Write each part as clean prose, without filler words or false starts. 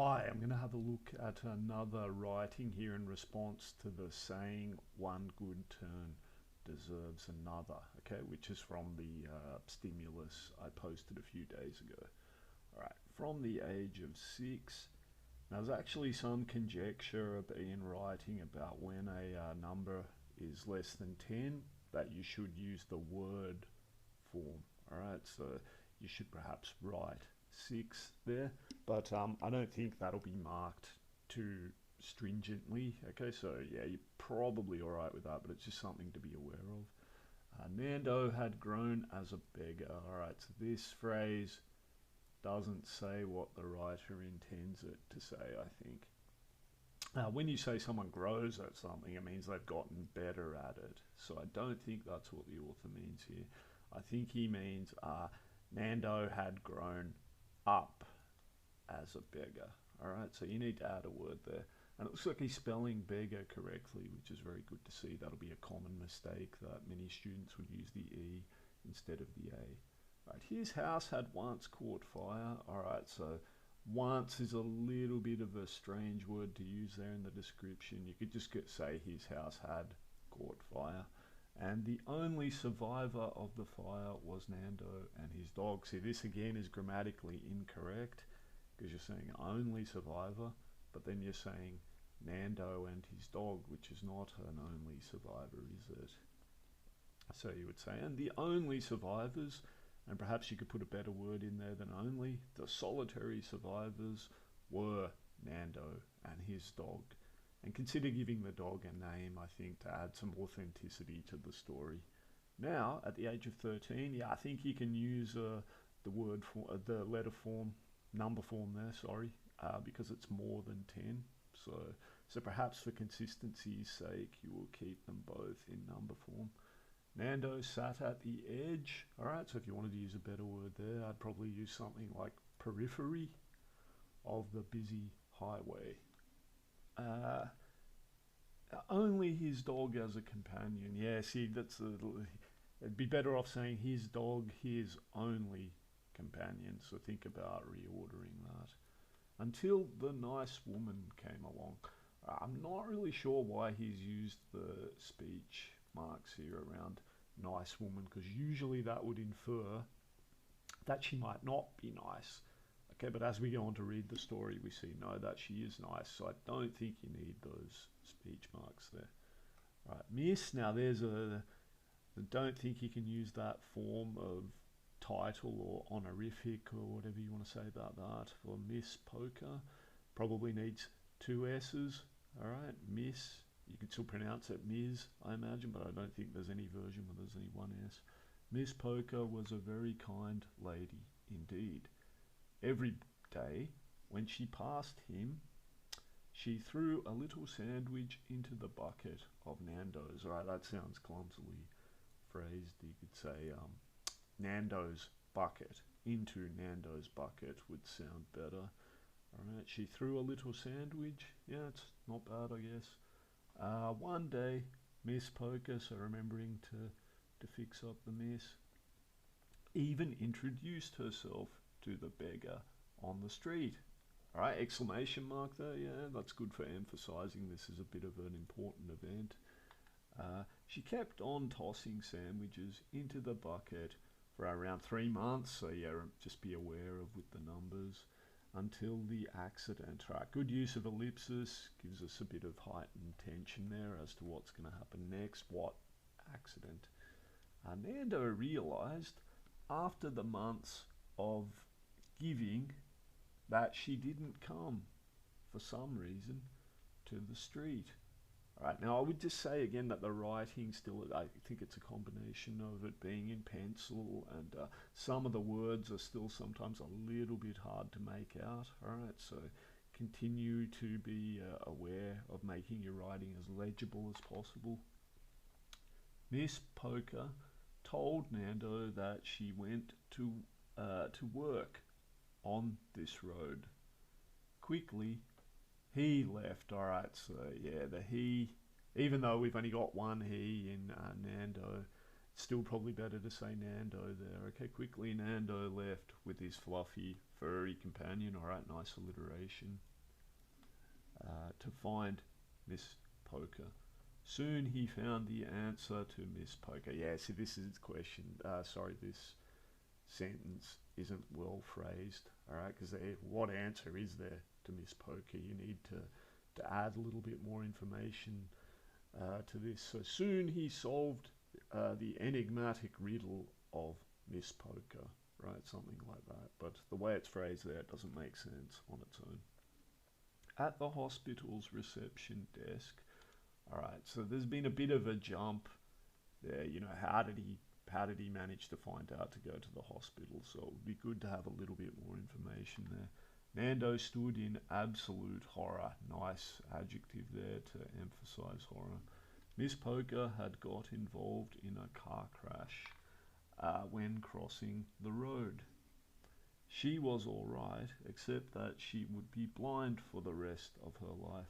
Hi, I'm going to have a look at another writing here in response to the saying one good turn deserves another, okay, which is from the stimulus I posted a few days ago. All right, from the age of 6. Now, there's actually some conjecture in writing about when a number is less than 10 that you should use the word form. All right, so you should perhaps write 6 there, but I don't think that'll be marked too stringently. Okay, so yeah, you're probably all right with that, but it's just something to be aware of. Nando had grown as a beggar. All right, so this phrase doesn't say what the writer intends it to say, I think. When you say someone grows at something, it means they've gotten better at it. So I don't think that's what the author means here. I think he means Nando had grown up as a beggar. All right, so you need to add a word there. And it looks like he's spelling beggar correctly, which is very good to see. That'll be a common mistake that many students would use the E instead of the A. Right, his house had once caught fire. All right, so once is a little bit of a strange word to use there in the description. You could just say his house had caught fire. And the only survivor of the fire was Nando and his dog. See, this again is grammatically incorrect because you're saying only survivor, but then you're saying Nando and his dog, which is not an only survivor, is it? So you would say, and the only survivors, and perhaps you could put a better word in there than only, the solitary survivors were Nando and his dog. And consider giving the dog a name, I think, to add some authenticity to the story. Now, at the age of 13, yeah, I think you can use the word for the letter form, number form there, sorry, because it's more than 10. So perhaps for consistency's sake, you will keep them both in number form. Nando sat at the edge. All right, so if you wanted to use a better word there, I'd probably use something like periphery of the busy highway. Uh, Only his dog as a companion. Yeah, see, it'd be better off saying his dog, his only companion. So think about reordering that. Until the nice woman came along. I'm not really sure why he's used the speech marks here around nice woman, because usually that would infer that she might not be nice. Okay, but as we go on to read the story, we see no, that she is nice. So I don't think you need those speech marks there. Right, miss. Now there's a. I don't think you can use that form of title or honorific or whatever you want to say about that for Miss Poker. Probably needs two S's. All right, Miss. You could still pronounce it Ms, I imagine, but I don't think there's any version where there's only one S. Miss Poker was a very kind lady indeed. Every day, when she passed him, she threw a little sandwich into the bucket of Nando's. All right, that sounds clumsily phrased. You could say Nando's bucket. Into Nando's bucket would sound better. All right, she threw a little sandwich. Yeah, it's not bad, I guess. One day, Miss Poker, so remembering to fix up the mess, even introduced herself to the beggar on the street. All right, exclamation mark there. Yeah, that's good for emphasizing this is a bit of an important event. She kept on tossing sandwiches into the bucket for around 3 months. So yeah, just be aware of with the numbers until the accident. Right, good use of ellipsis gives us a bit of heightened tension there as to what's going to happen next. What accident? Nando realized after the months of giving that she didn't come for some reason to the street. All right, now I would just say again that the writing still, I think it's a combination of it being in pencil and some of the words are still sometimes a little bit hard to make out. All right, so continue to be aware of making your writing as legible as possible. Miss Poker told Nando that she went to work on this road. Quickly, he left. All right, so yeah, the he, even though we've only got one he in Nando, it's still probably better to say Nando there. Okay, quickly Nando left with his fluffy furry companion. All right, nice alliteration. To find Miss Poker. Soon he found the answer to Miss Poker. Yeah, see, this is its question. This sentence isn't well phrased. All right, because what answer is there to Miss Poker? You need to add a little bit more information to this. So soon he solved the enigmatic riddle of Miss Poker, right? Something like that. But the way it's phrased there, it doesn't make sense on its own. At the hospital's reception desk. All right, so there's been a bit of a jump there. You know, how did he manage to find out to go to the hospital? So it would be good to have a little bit more information there. Nando stood in absolute horror. Nice adjective there to emphasize horror. Miss Poker had got involved in a car crash when crossing the road. She was all right, except that she would be blind for the rest of her life.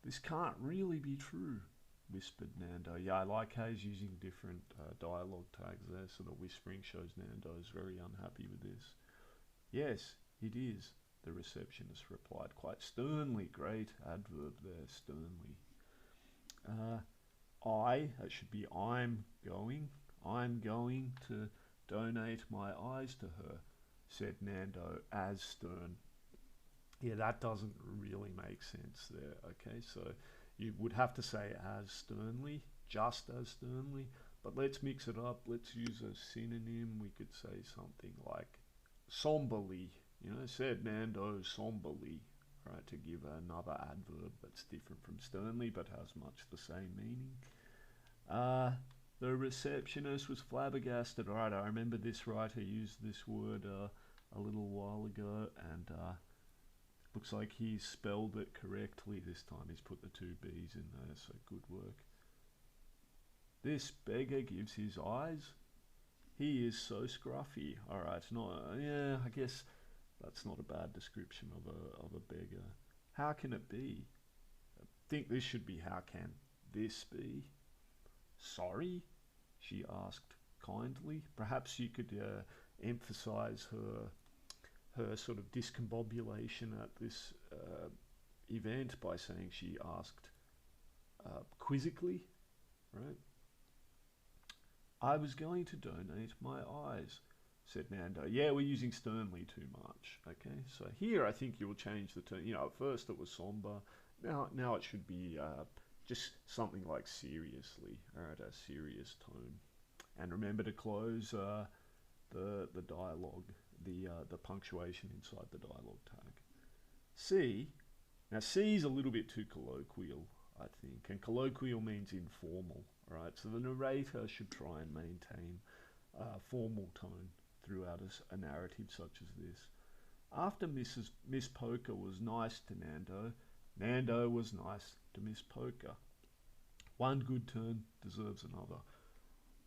This can't really be true, whispered Nando. Yeah, I like how he's using different dialogue tags there, so the whispering shows Nando is very unhappy with this. Yes, it is, the receptionist replied quite sternly. Great adverb there, sternly. That should be I'm going to donate my eyes to her, said Nando as stern. Yeah, that doesn't really make sense there, okay? So you would have to say as sternly, just as sternly, but let's mix it up. Let's use a synonym. We could say something like somberly, said Nando somberly, right, to give another adverb that's different from sternly but has much the same meaning. The receptionist was flabbergasted. All right, I remember this writer used this word a little while ago, and looks like he's spelled it correctly this time. He's put the two B's in there, so good work. This beggar gives his eyes. He is so scruffy. All right, I guess that's not a bad description of a beggar. How can it be? I think this should be how can this be? Sorry, she asked kindly. Perhaps you could emphasize her sort of discombobulation at this event by saying she asked quizzically, right? I was going to donate my eyes, said Nando. Yeah, we're using sternly too much, okay? So here I think you'll change the tone. At first it was somber. Now it should be just something like seriously, all right, a serious tone. And remember to close the dialogue, the punctuation inside the dialogue tag. C. Now C is a little bit too colloquial, I think, and colloquial means informal, right? So the narrator should try and maintain a formal tone throughout a narrative such as this. After Miss Poker was nice to Nando, Nando was nice to Miss Poker. One good turn deserves another.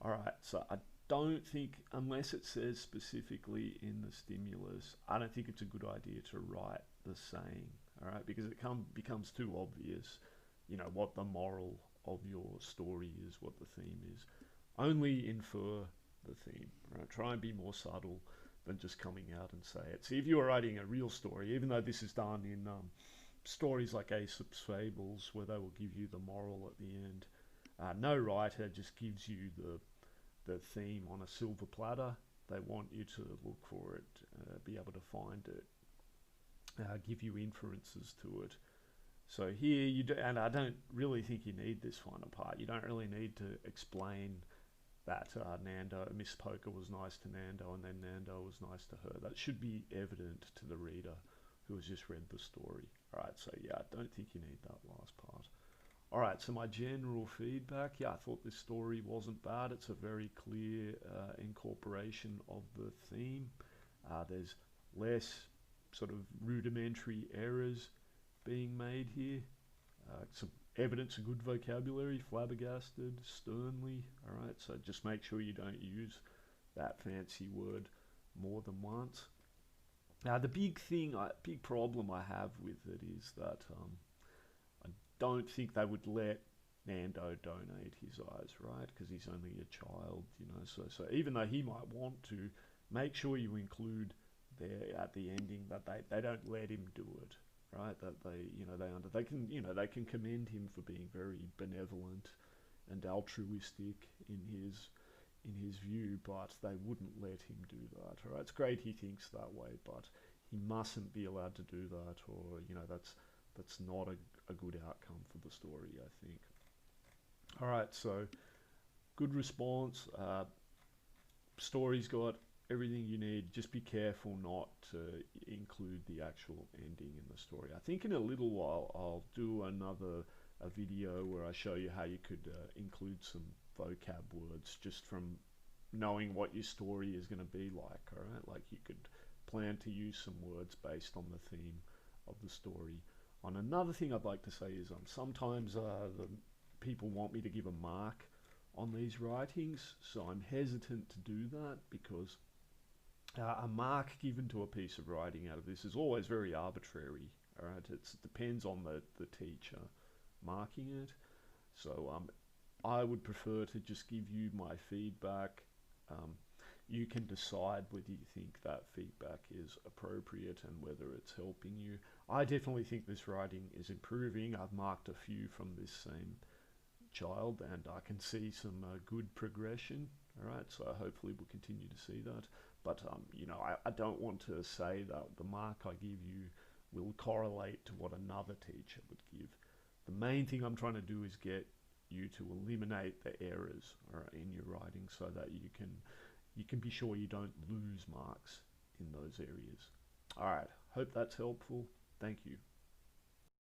All right, so I don't think, unless it says specifically in the stimulus, I don't think it's a good idea to write the saying, all right, because it becomes too obvious, what the moral of your story is, what the theme is. Only infer the theme, right? Try and be more subtle than just coming out and say it. See, if you were writing a real story, even though this is done in stories like Aesop's Fables, where they will give you the moral at the end, no writer just gives you the theme on a silver platter. They want you to look for it, be able to find it, give you inferences to it. So here you do, and I don't really think you need this final part. You don't really need to explain that Miss Poker was nice to Nando and then Nando was nice to her. That should be evident to the reader who has just read the story. All right, so yeah, I don't think you need that last part. All right, so my general feedback, I thought this story wasn't bad. It's a very clear incorporation of the theme. There's less sort of rudimentary errors being made here. Some evidence of good vocabulary, flabbergasted, sternly. All right, so just make sure you don't use that fancy word more than once. Now, the big problem I have with it is that I don't think they would let Nando donate his eyes, right? Because he's only a child, So even though he might want to, make sure you include there at the ending, that they don't let him do it, right? That they can commend him for being very benevolent and altruistic in his view, but they wouldn't let him do that. All right, it's great he thinks that way, but he mustn't be allowed to do that, or that's not a good outcome for the story, I think. All right, so good response. Story's got everything you need. Just be careful not to include the actual ending in the story. I think in a little while I'll do a video where I show you how you could include some vocab words just from knowing what your story is going to be like. All right, like you could plan to use some words based on the theme of the story. On another thing I'd like to say is sometimes the people want me to give a mark on these writings, so I'm hesitant to do that because a mark given to a piece of writing out of this is always very arbitrary. All right, it depends on the teacher marking it. So I would prefer to just give you my feedback. You can decide whether you think that feedback is appropriate and whether it's helping you. I definitely think this writing is improving. I've marked a few from this same child and I can see some good progression. All right, so hopefully we'll continue to see that. But I don't want to say that the mark I give you will correlate to what another teacher would give. The main thing I'm trying to do is get you to eliminate the errors in your writing so that you can be sure you don't lose marks in those areas. All right, hope that's helpful. Thank you.